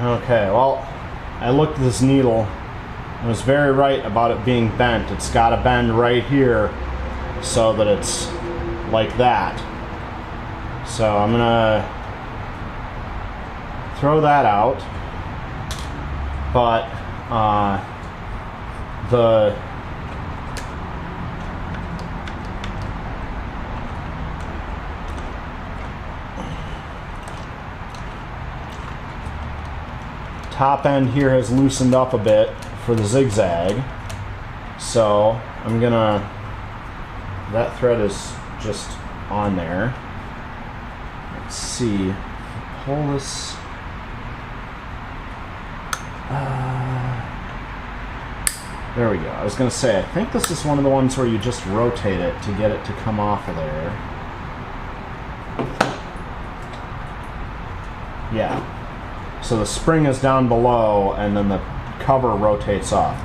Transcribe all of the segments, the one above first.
Okay, well, I looked at this needle. I was very right about it being bent. It's got to bend right here so that it's like that. So I'm gonna throw that out. But the top end here has loosened up a bit for the zigzag, so I'm gonna, that thread is just on there. Let's see, pull this, there we go. I was gonna say, I think this is one of the ones where you just rotate it to get it to come off of there. Yeah. So the spring is down below, and then the cover rotates off.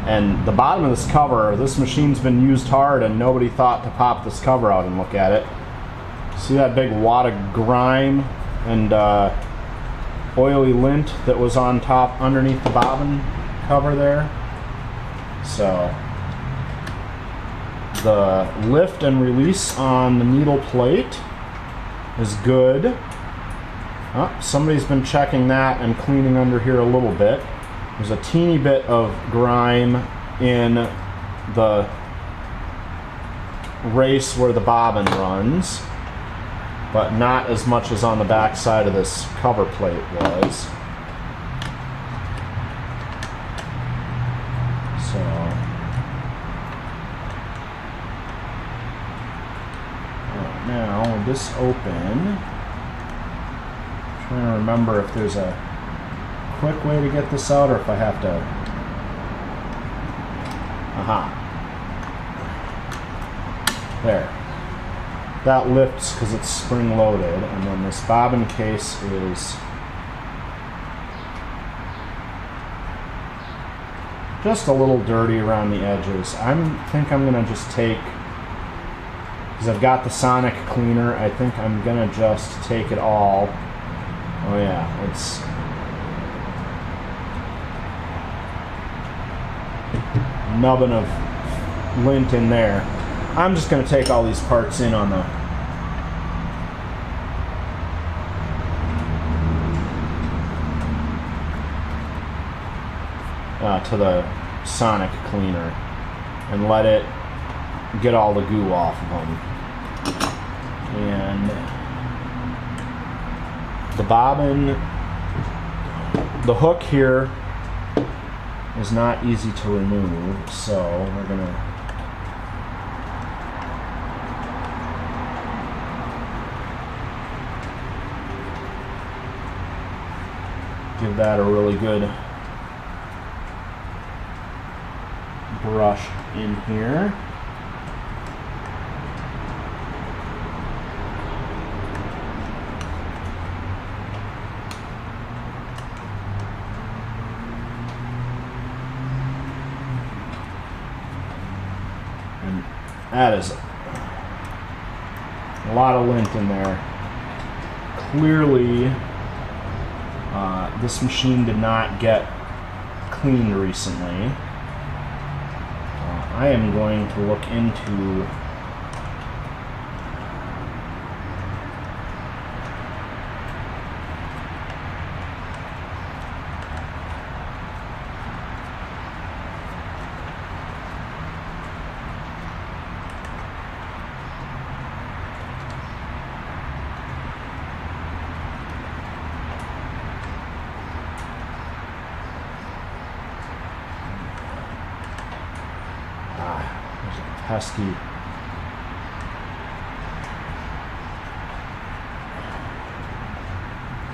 And the bottom of this cover, this machine's been used hard, and nobody thought to pop this cover out and look at it. See that big wad of grime and oily lint that was on top underneath the bobbin cover there? So the lift and release on the needle plate is good. Oh, somebody's been checking that and cleaning under here a little bit. There's a teeny bit of grime in the race where the bobbin runs, but not as much as on the back side of this cover plate was. So now with this open, trying to remember if there's a quick way to get this out or if I have to. Aha. There. That lifts because it's spring loaded, and then this bobbin case is just a little dirty around the edges. I think I'm gonna just take, because I've got the sonic cleaner, I think I'm gonna just take it all. Oh yeah, it's nubbin of lint in there. I'm just going to take all these parts in on the to the sonic cleaner and let it get all the goo off of them. And the bobbin, the hook here is not easy to remove, so we're gonna give that a really good brush in here. And that is a lot of lint in there. Clearly, this machine did not get cleaned recently. I am going to look into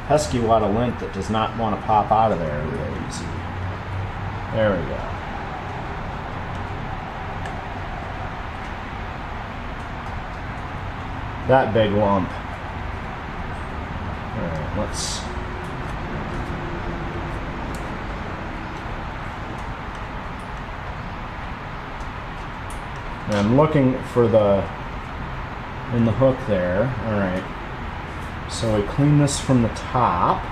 pesky wad of lint that does not want to pop out of there real easy. There we go. That big lump. Alright, let's and I'm looking for in the hook there. Alright. So we clean this from the top.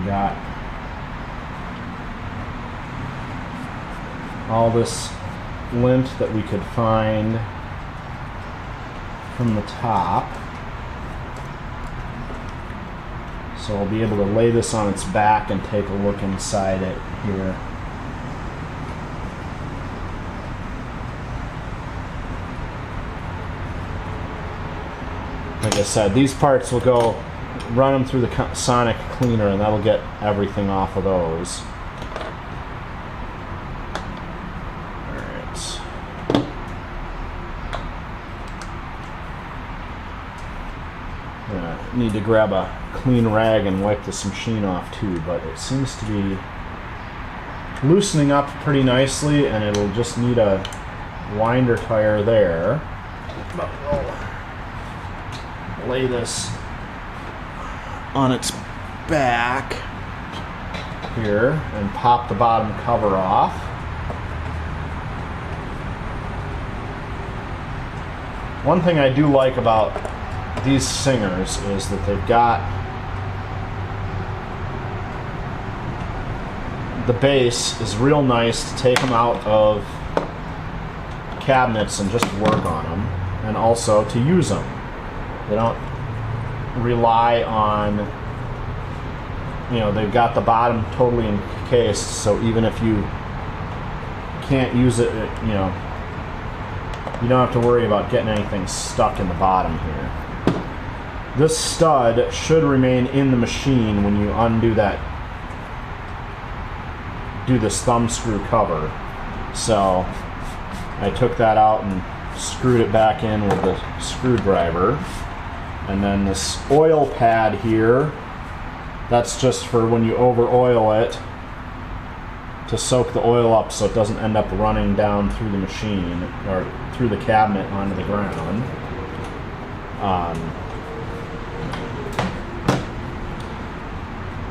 We got all this lint that we could find from the top. So I'll be able to lay this on its back and take a look inside it here. Like I said, these parts will go, run them through the sonic cleaner, and that'll get everything off of those. Alright. Need to grab a clean rag and wipe this machine off too, but it seems to be loosening up pretty nicely, and it'll just need a winder tire there. But we'll lay this on its back here and pop the bottom cover off. One thing I do like about these Singers is that they've got the base is real nice to take them out of cabinets and just work on them, and also to use them. They don't rely on, you know, they've got the bottom totally encased, so even if you can't use it, you know, you don't have to worry about getting anything stuck in the bottom here. This stud should remain in the machine when you undo that, do this thumb screw cover. So I took that out and screwed it back in with the screwdriver. And then this oil pad here, that's just for when you over oil it, to soak the oil up so it doesn't end up running down through the machine or through the cabinet onto the ground.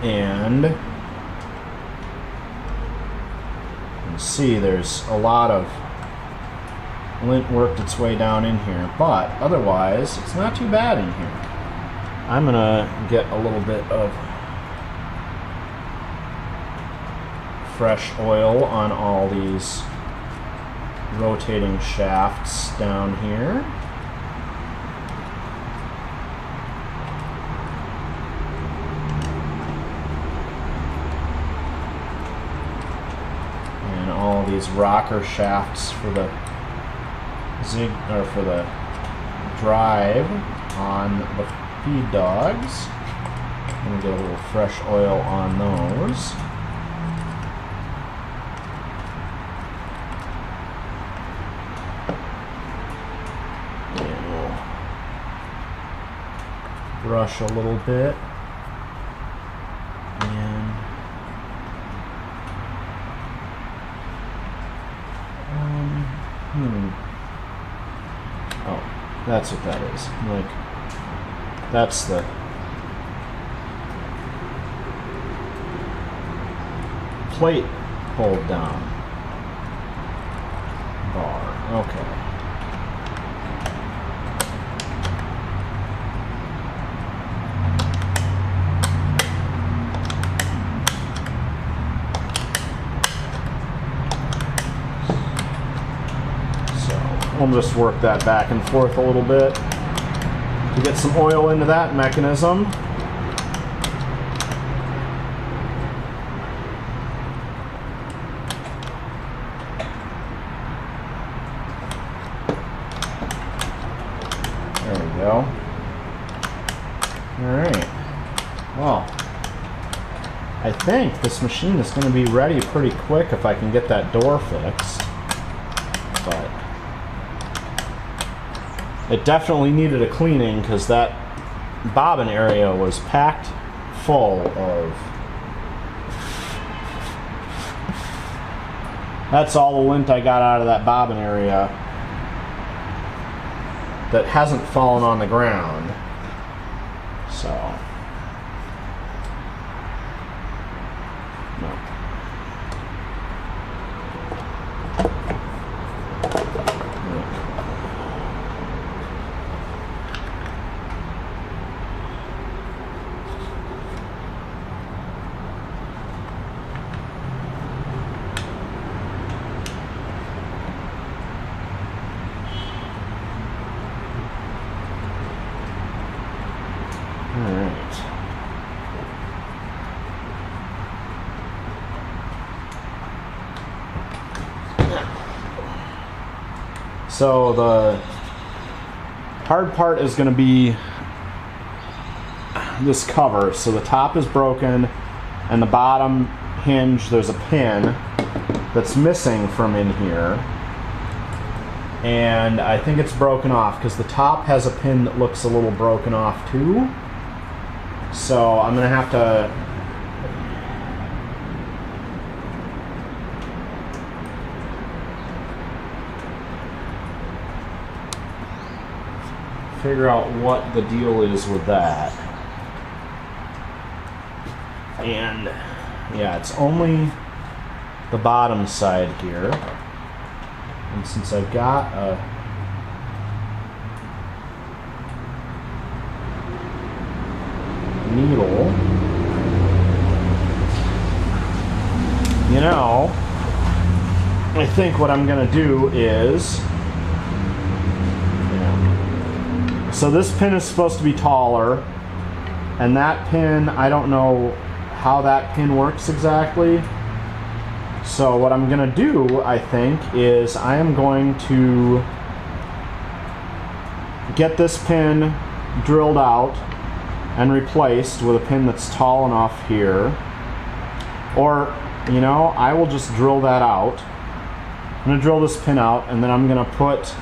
And you can see there's a lot of lint worked its way down in here, but otherwise it's not too bad in here. I'm gonna get a little bit of fresh oil on all these rotating shafts down here. All these rocker shafts for the for the drive on the feed dogs. I'm gonna get a little fresh oil on those. And we'll brush a little bit. Oh, that's what that is. Like, that's the plate hold down bar. Okay. We'll just work that back and forth a little bit to get some oil into that mechanism. There we go. All right. Well, I think this machine is going to be ready pretty quick if I can get that door fixed. But it definitely needed a cleaning because that bobbin area was packed full of... That's all the lint I got out of that bobbin area that hasn't fallen on the ground. So... no. So the hard part is going to be this cover. So the top is broken, and the bottom hinge, there's a pin that's missing from in here. And I think it's broken off because the top has a pin that looks a little broken off too. So I'm going to have to figure out what the deal is with that. And yeah, it's only the bottom side here. And since I've got a needle, you know, I think what I'm going to do is, so this pin is supposed to be taller, and that pin, I don't know how that pin works exactly. So what I'm going to do, I think, is I am going to get this pin drilled out and replaced with a pin that's tall enough here. Or, you know, I will just drill that out. I'm going to drill this pin out, and then I'm going to put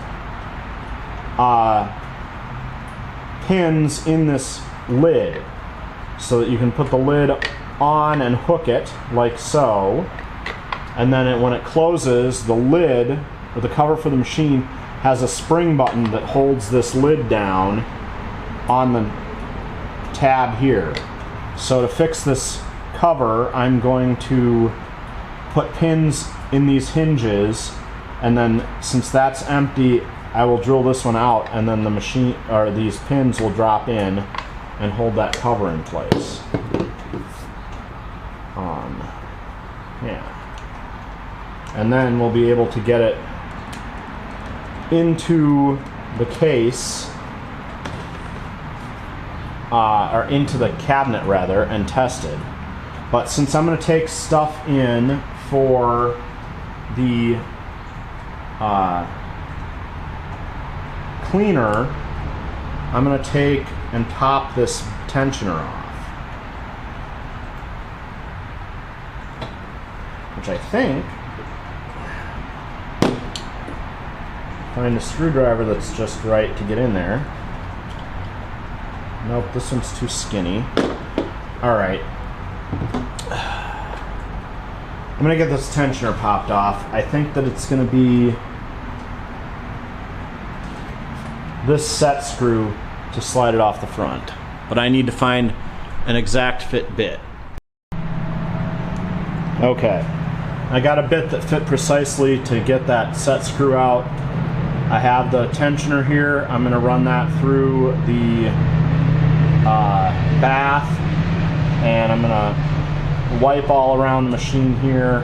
pins in this lid so that you can put the lid on and hook it like so. And then when it closes, the lid, or the cover for the machine, has a spring button that holds this lid down on the tab here. So to fix this cover, I'm going to put pins in these hinges, and then since that's empty, I will drill this one out, and then the machine, or these pins, will drop in and hold that cover in place. Yeah. And then we'll be able to get it into the case, or into the cabinet rather, and tested. But since I'm going to take stuff in for the cleaner, I'm going to take and pop this tensioner off. Which I think, find a screwdriver that's just right to get in there. Nope, this one's too skinny. Alright. I'm going to get this tensioner popped off. I think that it's going to be this set screw to slide it off the front. But I need to find an exact fit bit. Okay. I got a bit that fit precisely to get that set screw out. I have the tensioner here. I'm going to run that through the bath, and I'm going to wipe all around the machine here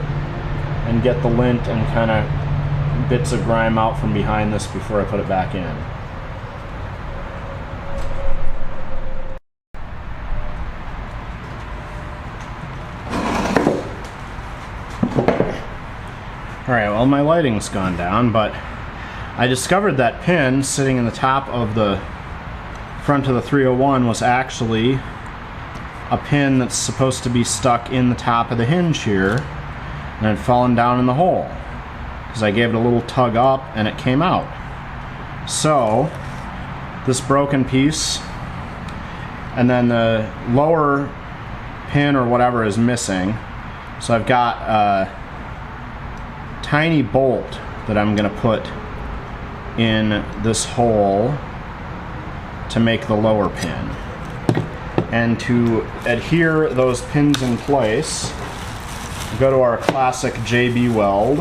and get the lint and kind of bits of grime out from behind this before I put it back in. Alright, well, my lighting's gone down, but I discovered that pin sitting in the top of the front of the 301 was actually a pin that's supposed to be stuck in the top of the hinge here, and it had fallen down in the hole because I gave it a little tug up and it came out. So this broken piece, and then the lower pin or whatever is missing, so I've got a tiny bolt that I'm going to put in this hole to make the lower pin. And to adhere those pins in place, go to our classic JB weld.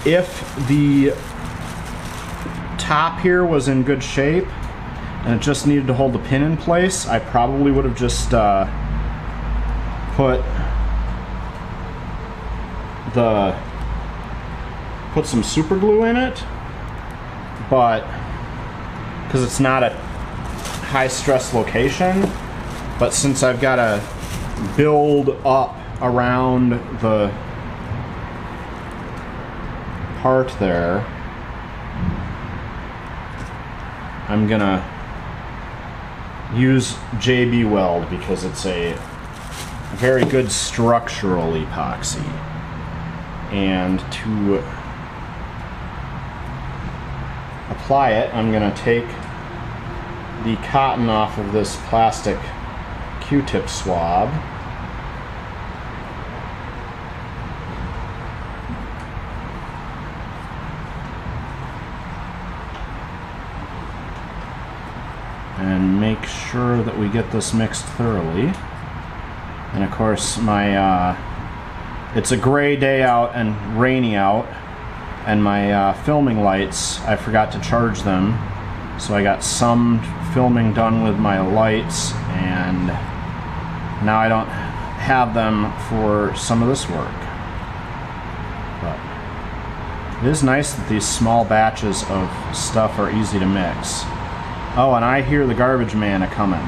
If the top here was in good shape and it just needed to hold the pin in place, I probably would have just put some super glue in it, but because it's not a high stress location, but since I've got to build up around the part there, I'm gonna use JB Weld because it's a very good structural epoxy. And to apply it, I'm gonna take the cotton off of this plastic Q-tip swab. And make sure that we get this mixed thoroughly. And of course, it's a gray day out and rainy out, and my filming lights, I forgot to charge them, so I got some filming done with my lights, and now I don't have them for some of this work. But it is nice that these small batches of stuff are easy to mix. Oh, and I hear the garbage man a-coming.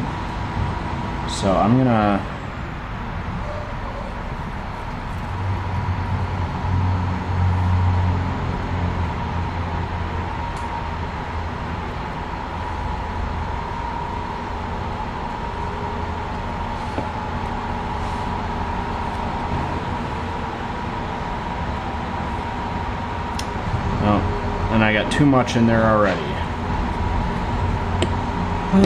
So I'm gonna... Oh, and I got too much in there already. I'm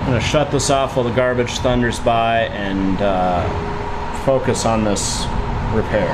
gonna shut this off while the garbage thunders by and focus on this repair.